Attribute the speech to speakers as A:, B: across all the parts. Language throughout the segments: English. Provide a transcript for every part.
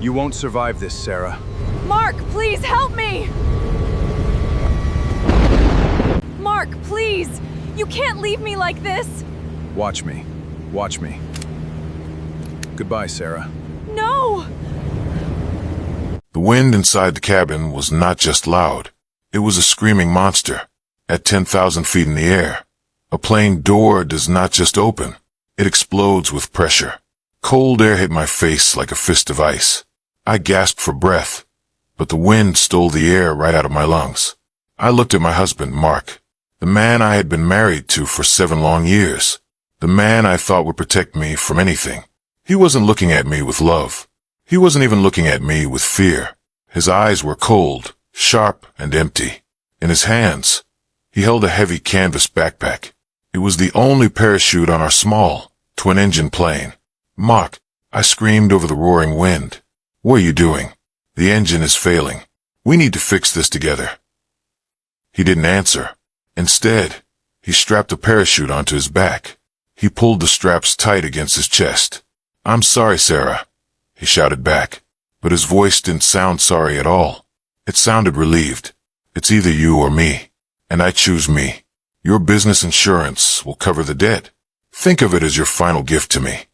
A: You won't survive this, Sarah.
B: Mark, please help me! Mark, please! You can't leave me like this!
A: Watch me. Watch me. Goodbye, Sarah.
B: No!
C: The wind inside the cabin was not just loud. It was a screaming monster. At 10,000 feet in the air, a plane door does not just open. It explodes with pressure. Cold air hit my face like a fist of ice. I gasped for breath, but the wind stole the air right out of my lungs. I looked at my husband, Mark, the man I had been married to for 7 long years, the man I thought would protect me from anything. He wasn't looking at me with love. He wasn't even looking at me with fear. His eyes were cold, sharp, and empty. In his hands, he held a heavy canvas backpack. It was the only parachute on our small, twin-engine plane. "Mark," I screamed over the roaring wind. "What are you doing? The engine is failing. We need to fix this together." He didn't answer. Instead, he strapped a parachute onto his back. He pulled the straps tight against his chest. "I'm sorry, Sarah," he shouted back, but his voice didn't sound sorry at all. It sounded relieved. "It's either you or me, and I choose me. Your business insurance will cover the debt. Think of it as your final gift to me."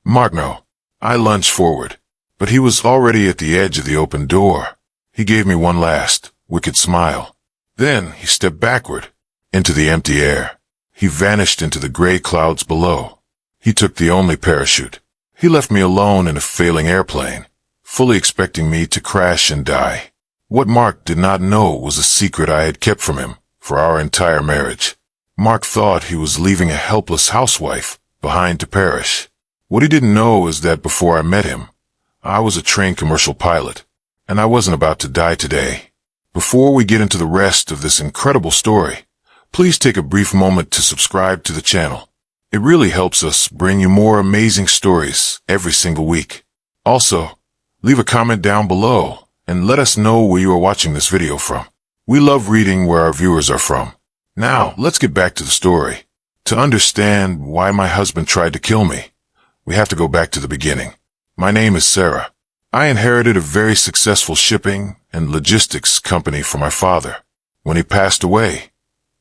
C: "Mark, no." I lunged forward, but he was already at the edge of the open door. He gave me one last, wicked smile. Then he stepped backward, into the empty air. He vanished into the gray clouds below. He took the only parachute. He left me alone in a failing airplane, fully expecting me to crash and die. What Mark did not know was a secret I had kept from him for our entire marriage. Mark thought he was leaving a helpless housewife behind to perish. What he didn't know is that before I met him, I was a trained commercial pilot, and I wasn't about to die today. Before we get into the rest of this incredible story, please take a brief moment to subscribe to the channel. It really helps us bring you more amazing stories every single week. Also, leave a comment down below and let us know where you are watching this video from. We love reading where our viewers are from. Now, let's get back to the story. To understand why my husband tried to kill me, we have to go back to the beginning. My name is Sarah. I inherited a very successful shipping and logistics company from my father. When he passed away,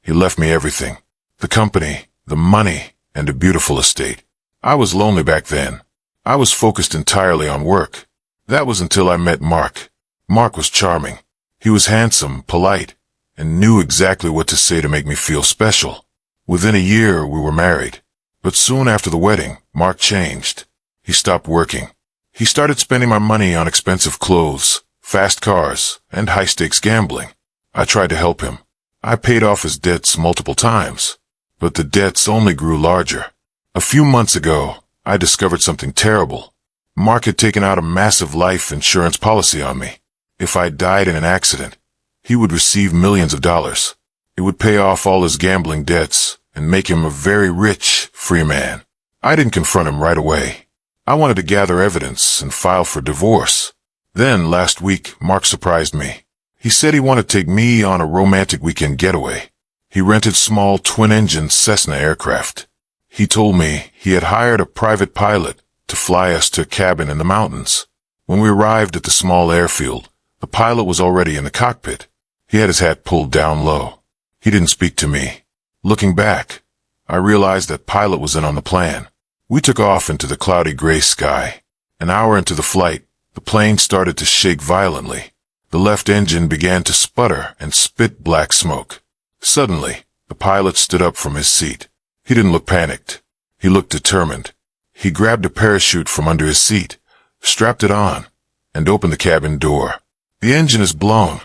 C: he left me everything. The company, the money, and a beautiful estate. I was lonely back then. I was focused entirely on work. That was until I met Mark. Mark was charming. He was handsome, polite, and knew exactly what to say to make me feel special. Within a year, we were married. But soon after the wedding, Mark changed. He stopped working. He started spending my money on expensive clothes, fast cars, and high-stakes gambling. I tried to help him. I paid off his debts multiple times, but the debts only grew larger. A few months ago, I discovered something terrible. Mark had taken out a massive life insurance policy on me. If I died in an accident, he would receive millions of dollars. It would pay off all his gambling debts and make him a very rich, free man. I didn't confront him right away. I wanted to gather evidence and file for divorce. Then, last week, Mark surprised me. He said he wanted to take me on a romantic weekend getaway. He rented small twin-engine Cessna aircraft. He told me he had hired a private pilot to fly us to a cabin in the mountains. When we arrived at the small airfield, the pilot was already in the cockpit. He had his hat pulled down low. He didn't speak to me. Looking back, I realized that pilot was in on the plan. We took off into the cloudy gray sky. An hour into the flight, the plane started to shake violently. The left engine began to sputter and spit black smoke. Suddenly, the pilot stood up from his seat. He didn't look panicked. He looked determined. He grabbed a parachute from under his seat, strapped it on, and opened the cabin door. "The engine is blown,"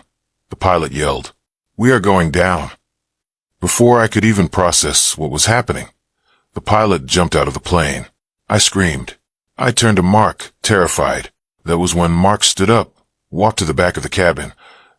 C: the pilot yelled. "We are going down." Before I could even process what was happening, the pilot jumped out of the plane. I screamed. I turned to Mark, terrified. That was when Mark stood up, walked to the back of the cabin,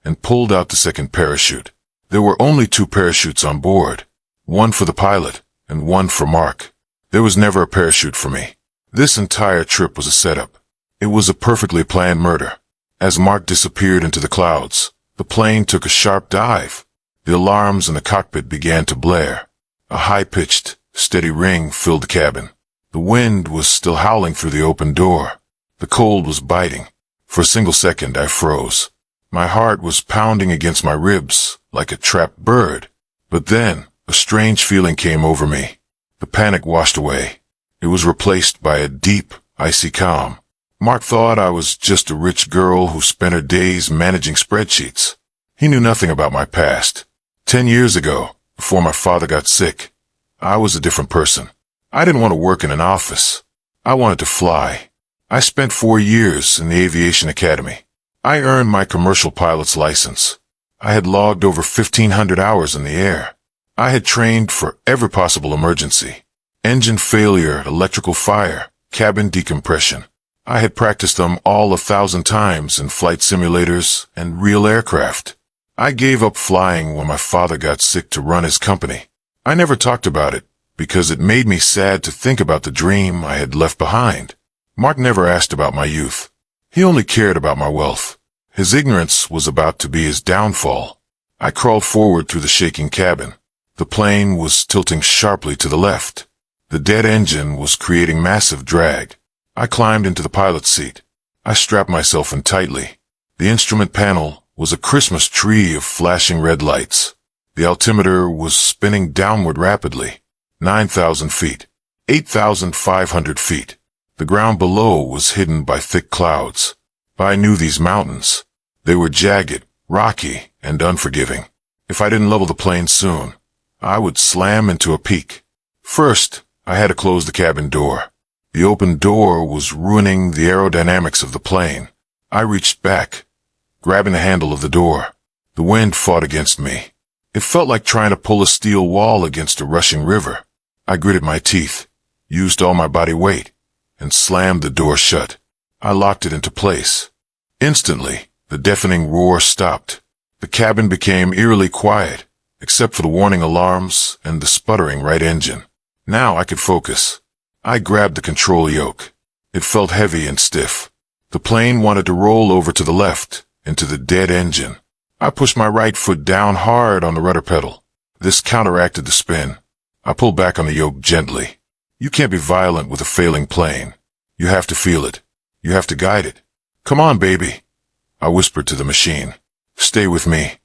C: and pulled out the second parachute. There were only 2 parachutes on board, one for the pilot and one for Mark. There was never a parachute for me. This entire trip was a setup. It was a perfectly planned murder. As Mark disappeared into the clouds, the plane took a sharp dive. The alarms in the cockpit began to blare. A high-pitched, steady ring filled the cabin. The wind was still howling through the open door. The cold was biting. For a single second, I froze. My heart was pounding against my ribs like a trapped bird. But then, a strange feeling came over me. The panic washed away. It was replaced by a deep, icy calm. Mark thought I was just a rich girl who spent her days managing spreadsheets. He knew nothing about my past. 10 years ago, before my father got sick, I was a different person. I didn't want to work in an office. I wanted to fly. I spent 4 years in the aviation academy. I earned my commercial pilot's license. I had logged over 1,500 hours in the air. I had trained for every possible emergency. Engine failure, electrical fire, cabin decompression. I had practiced them all 1,000 times in flight simulators and real aircraft. I gave up flying when my father got sick to run his company. I never talked about it because it made me sad to think about the dream I had left behind. Mark never asked about my youth. He only cared about my wealth. His ignorance was about to be his downfall. I crawled forward through the shaking cabin. The plane was tilting sharply to the left. The dead engine was creating massive drag. I climbed into the pilot's seat. I strapped myself in tightly. The instrument panel was a Christmas tree of flashing red lights. The altimeter was spinning downward rapidly. 9,000 feet. 8,500 feet. The ground below was hidden by thick clouds. I knew these mountains. They were jagged, rocky, and unforgiving. If I didn't level the plane soon, I would slam into a peak. First, I had to close the cabin door. The open door was ruining the aerodynamics of the plane. I reached back, grabbing the handle of the door. The wind fought against me. It felt like trying to pull a steel wall against a rushing river. I gritted my teeth, used all my body weight, and slammed the door shut. I locked it into place. Instantly, the deafening roar stopped. The cabin became eerily quiet, except for the warning alarms and the sputtering right engine. Now I could focus. I grabbed the control yoke. It felt heavy and stiff. The plane wanted to roll over to the left, into the dead engine. I pushed my right foot down hard on the rudder pedal. This counteracted the spin. I pulled back on the yoke gently. You can't be violent with a failing plane. You have to feel it. You have to guide it. Come on, baby, I whispered to the machine. Stay with me.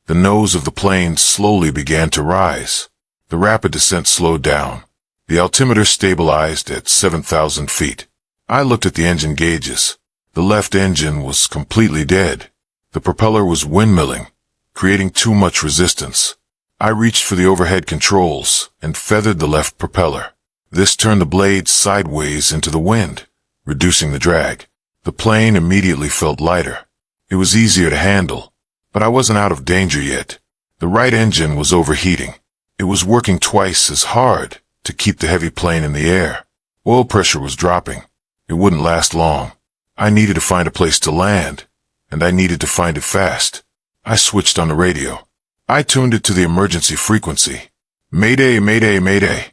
C: The nose of the plane slowly began to rise. The rapid descent slowed down. The altimeter stabilized at 7,000 feet. I looked at the engine gauges. The left engine was completely dead. The propeller was windmilling, creating too much resistance. I reached for the overhead controls and feathered the left propeller. This turned the blades sideways into the wind, reducing the drag. The plane immediately felt lighter. It was easier to handle, but I wasn't out of danger yet. The right engine was overheating. It was working twice as hard to keep the heavy plane in the air. Oil pressure was dropping. It wouldn't last long. I needed to find a place to land, and I needed to find it fast. I switched on the radio. I tuned it to the emergency frequency. Mayday, mayday, mayday,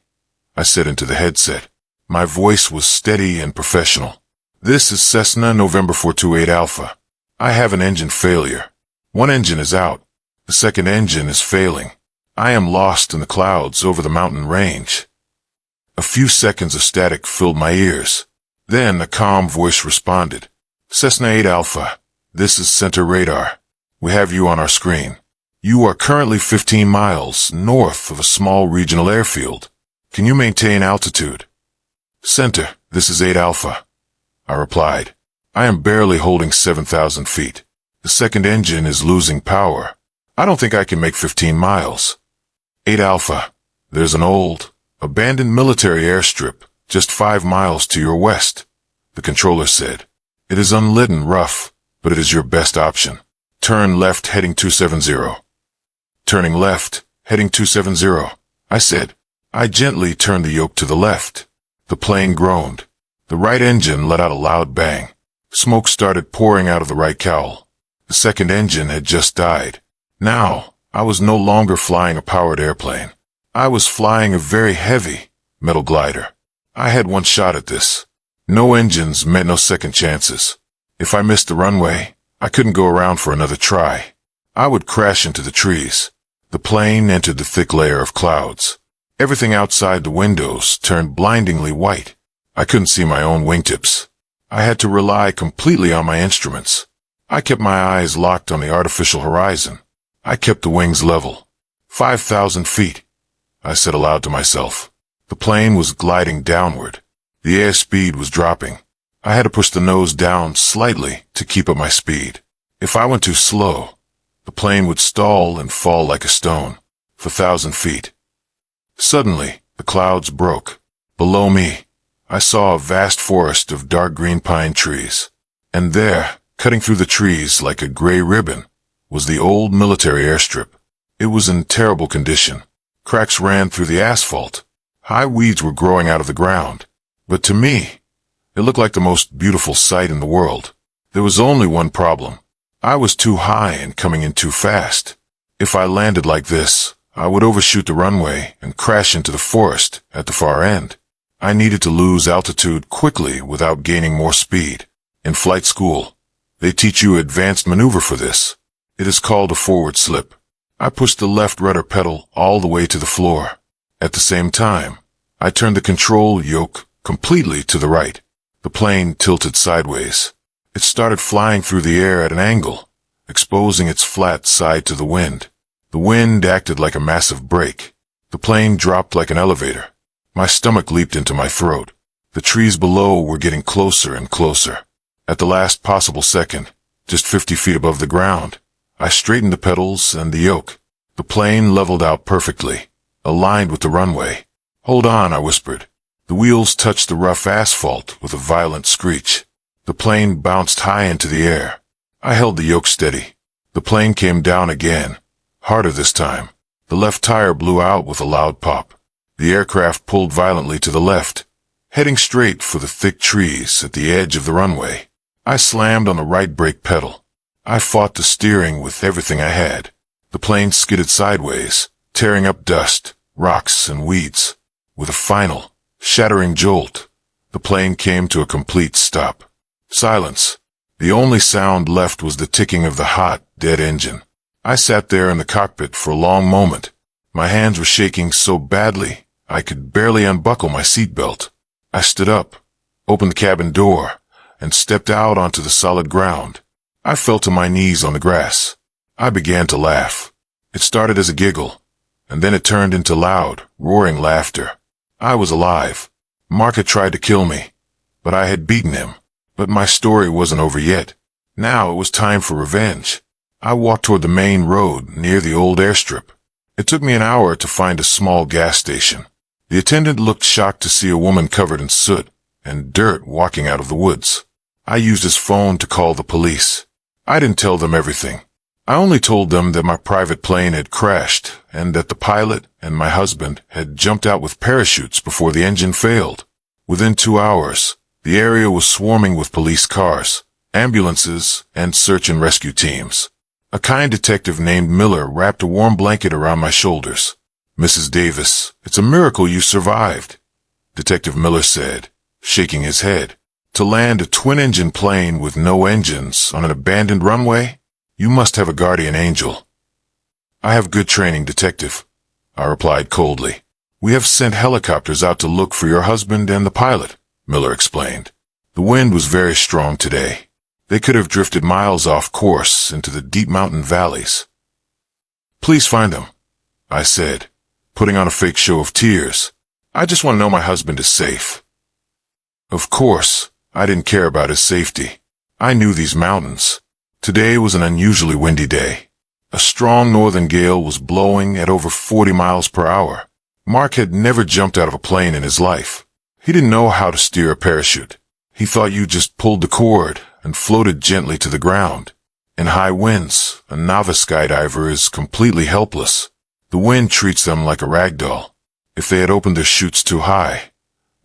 C: I said into the headset. My voice was steady and professional. This is Cessna November 428 Alpha. I have an engine failure. One engine is out. The second engine is failing. I am lost in the clouds over the mountain range. A few seconds of static filled my ears. Then a calm voice responded. Cessna 8 Alpha, this is Center Radar. We have you on our screen. You are currently 15 miles north of a small regional airfield. Can you maintain altitude? Center, this is 8 Alpha, I replied. I am barely holding 7,000 feet. The second engine is losing power. I don't think I can make 15 miles. 8 Alpha, there's an old, abandoned military airstrip just 5 miles to your west, the controller said. It is unlit and rough, but it is your best option. Turn left heading 270. Turning left, heading 270, I said. I gently turned the yoke to the left. The plane groaned. The right engine let out a loud bang. Smoke started pouring out of the right cowl. The second engine had just died. Now, I was no longer flying a powered airplane. I was flying a very heavy metal glider. I had one shot at this. No engines meant no second chances. If I missed the runway, I couldn't go around for another try. I would crash into the trees. The plane entered the thick layer of clouds. Everything outside the windows turned blindingly white. I couldn't see my own wingtips. I had to rely completely on my instruments. I kept my eyes locked on the artificial horizon. I kept the wings level. 5,000 feet, I said aloud to myself. The plane was gliding downward. The airspeed was dropping. I had to push the nose down slightly to keep up my speed. If I went too slow, the plane would stall and fall like a stone for 1,000 feet. Suddenly, the clouds broke. Below me, I saw a vast forest of dark green pine trees. And there, cutting through the trees like a gray ribbon, was the old military airstrip. It was in terrible condition. Cracks ran through the asphalt. High weeds were growing out of the ground. But to me, it looked like the most beautiful sight in the world. There was only one problem. I was too high and coming in too fast. If I landed like this, I would overshoot the runway and crash into the forest at the far end. I needed to lose altitude quickly without gaining more speed. In flight school, they teach you advanced maneuver for this. It is called a forward slip. I pushed the left rudder pedal all the way to the floor. At the same time, I turned the control yoke completely to the right. The plane tilted sideways. It started flying through the air at an angle, exposing its flat side to the wind. The wind acted like a massive brake. The plane dropped like an elevator. My stomach leaped into my throat. The trees below were getting closer and closer. At the last possible second, just 50 feet above the ground, I straightened the pedals and the yoke. The plane leveled out perfectly, aligned with the runway. "Hold on," I whispered. The wheels touched the rough asphalt with a violent screech. The plane bounced high into the air. I held the yoke steady. The plane came down again, harder this time. The left tire blew out with a loud pop. The aircraft pulled violently to the left, heading straight for the thick trees at the edge of the runway. I slammed on the right brake pedal. I fought the steering with everything I had. The plane skidded sideways, tearing up dust, rocks, and weeds. With a final, shattering jolt, the plane came to a complete stop. Silence. The only sound left was the ticking of the hot, dead engine. I sat there in the cockpit for a long moment. My hands were shaking so badly, I could barely unbuckle my seatbelt. I stood up, opened the cabin door, and stepped out onto the solid ground. I fell to my knees on the grass. I began to laugh. It started as a giggle, and then it turned into loud, roaring laughter. I was alive. Mark had tried to kill me, but I had beaten him. But my story wasn't over yet. Now it was time for revenge. I walked toward the main road near the old airstrip. It took me an hour to find a small gas station. The attendant looked shocked to see a woman covered in soot and dirt walking out of the woods. I used his phone to call the police. I didn't tell them everything. I only told them that my private plane had crashed and that the pilot and my husband had jumped out with parachutes before the engine failed. Within 2 hours, the area was swarming with police cars, ambulances, and search and rescue teams. A kind detective named Miller wrapped a warm blanket around my shoulders. "Mrs. Davis, it's a miracle you survived," Detective Miller said, shaking his head. "To land a twin-engine plane with no engines on an abandoned runway, you must have a guardian angel." "I have good training, Detective," I replied coldly. "We have sent helicopters out to look for your husband and the pilot," Miller explained. "The wind was very strong today. They could have drifted miles off course into the deep mountain valleys." "Please find them," I said, putting on a fake show of tears. "I just want to know my husband is safe." Of course, I didn't care about his safety. I knew these mountains. Today was an unusually windy day. A strong northern gale was blowing at over 40 miles per hour. Mark had never jumped out of a plane in his life. He didn't know how to steer a parachute. He thought you just pulled the cord and floated gently to the ground. In high winds, a novice skydiver is completely helpless. The wind treats them like a rag doll. If they had opened their chutes too high,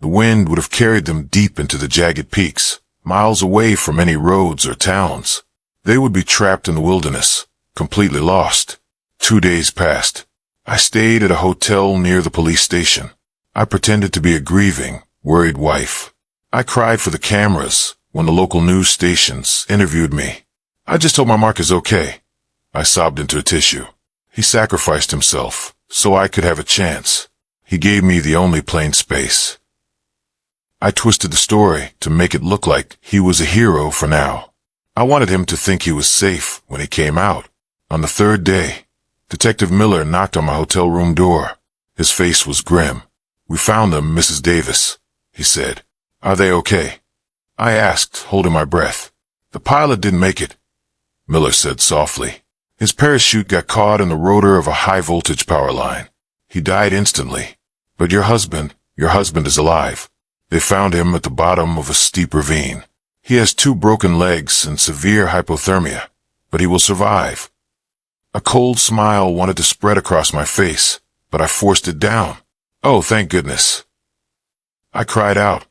C: the wind would have carried them deep into the jagged peaks, miles away from any roads or towns. They would be trapped in the wilderness, completely lost. 2 days passed. I stayed at a hotel near the police station. I pretended to be a grieving, worried wife. I cried for the cameras when the local news stations interviewed me. "I just hope my Mark is okay," I sobbed into a tissue. "He sacrificed himself so I could have a chance. He gave me the only plane space." I twisted the story to make it look like he was a hero for now. I wanted him to think he was safe when he came out. On the third day, Detective Miller knocked on my hotel room door. His face was grim. "We found them, Mrs. Davis," he said. "Are they okay?" I asked, holding my breath. "The pilot didn't make it," Miller said softly. "His parachute got caught in the rotor of a high-voltage power line. He died instantly. But your husband is alive. They found him at the bottom of a steep ravine. He has 2 broken legs and severe hypothermia, but he will survive." A cold smile wanted to spread across my face, but I forced it down. "Oh, thank goodness." I cried out,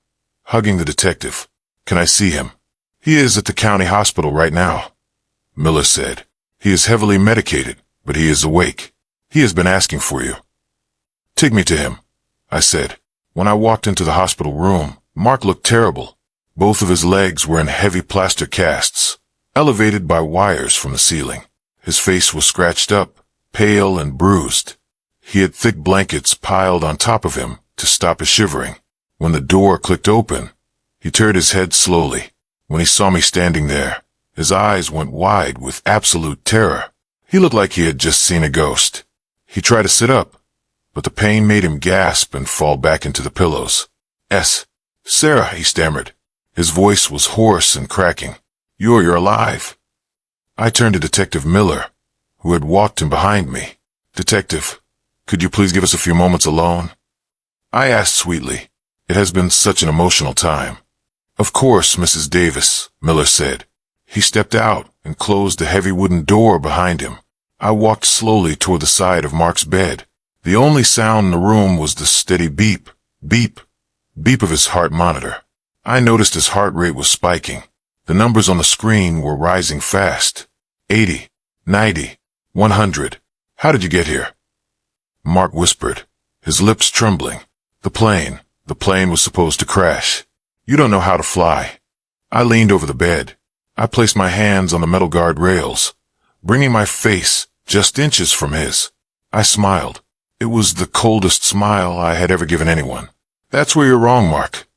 C: hugging the detective. "Can I see him?" "He is at the county hospital right now," Miller said. "He is heavily medicated, but he is awake. He has been asking for you." "Take me to him," I said. When I walked into the hospital room, Mark looked terrible. Both of his legs were in heavy plaster casts, elevated by wires from the ceiling. His face was scratched up, pale and bruised. He had thick blankets piled on top of him to stop his shivering. When the door clicked open, he turned his head slowly. When he saw me standing there, his eyes went wide with absolute terror. He looked like he had just seen a ghost. He tried to sit up, but the pain made him gasp and fall back into the pillows. "Sarah," he stammered. His voice was hoarse and cracking. You're alive." I turned to Detective Miller, who had walked in behind me. "Detective, could you please give us a few moments alone?" I asked sweetly. It has been such an emotional time. "Of course, Mrs. Davis," Miller said. He stepped out and closed the heavy wooden door behind him. I walked slowly toward the side of Mark's bed. The only sound in the room was the steady beep, beep, beep of his heart monitor. I noticed his heart rate was spiking. The numbers on the screen were rising fast. 80, 90, 100. "How did you get here?" Mark whispered, his lips trembling. The plane was supposed to crash. You don't know how to fly." I leaned over the bed. I placed my hands on the metal guard rails, bringing my face just inches from his. I smiled. It was the coldest smile I had ever given anyone. "That's where you're wrong, Mark,"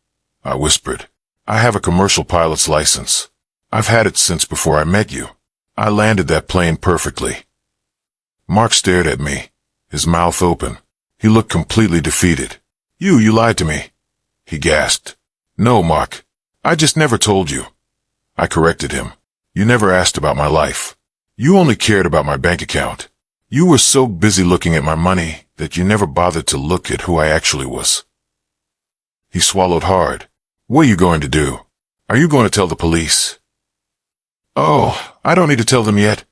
C: I whispered. "I have a commercial pilot's license. I've had it since before I met you. I landed that plane perfectly." Mark stared at me, his mouth open. He looked completely defeated. You lied to me," he gasped. "No, Mark. I just never told you." I corrected him. "You never asked about my life. You only cared about my bank account. You were so busy looking at my money that you never bothered to look at who I actually was." He swallowed hard. "What are you going to do? Are you going to tell the police?" "Oh, I don't need to tell them yet,"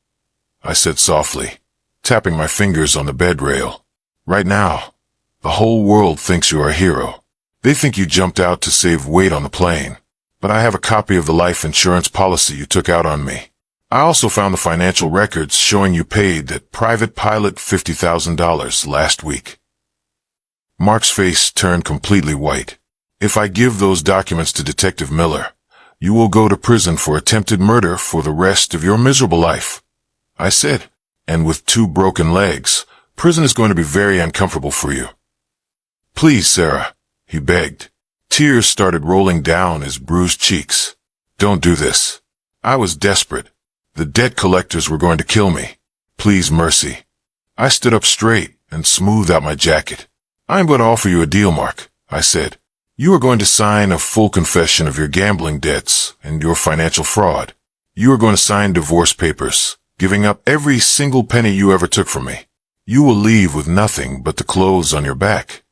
C: I said softly, tapping my fingers on the bed rail. "Right now, the whole world thinks you are a hero. They think you jumped out to save weight on the plane. But I have a copy of the life insurance policy you took out on me. I also found the financial records showing you paid that private pilot $50,000 last week." Mark's face turned completely white. "If I give those documents to Detective Miller, you will go to prison for attempted murder for the rest of your miserable life," I said. "And with 2 broken legs, prison is going to be very uncomfortable for you." "Please, Sarah," he begged. Tears started rolling down his bruised cheeks. "Don't do this." I was desperate. The debt collectors were going to kill me. "Please, mercy." I stood up straight and smoothed out my jacket. "I'm going to offer you a deal, Mark," I said. "You are going to sign a full confession of your gambling debts and your financial fraud. You are going to sign divorce papers, giving up every single penny you ever took from me. You will leave with nothing but the clothes on your back."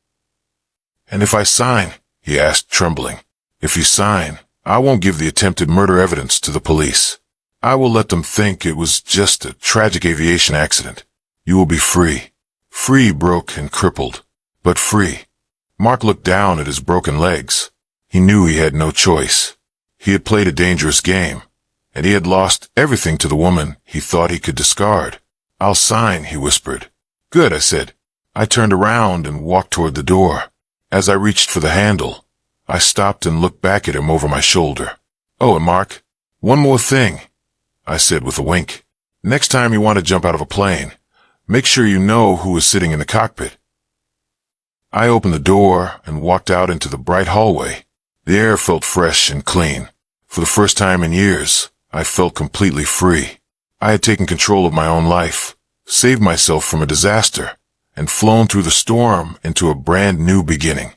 C: "And if I sign?" he asked, trembling. "If you sign, I won't give the attempted murder evidence to the police. I will let them think it was just a tragic aviation accident. You will be free. Free, broke and crippled, but free." Mark looked down at his broken legs. He knew he had no choice. He had played a dangerous game, and he had lost everything to the woman he thought he could discard. "I'll sign," he whispered. "Good," I said. I turned around and walked toward the door. As I reached for the handle, I stopped and looked back at him over my shoulder. "Oh, and Mark, one more thing," I said with a wink. "Next time you want to jump out of a plane, make sure you know who is sitting in the cockpit." I opened the door and walked out into the bright hallway. The air felt fresh and clean. For the first time in years, I felt completely free. I had taken control of my own life, saved myself from a disaster, and flown through the storm into a brand new beginning.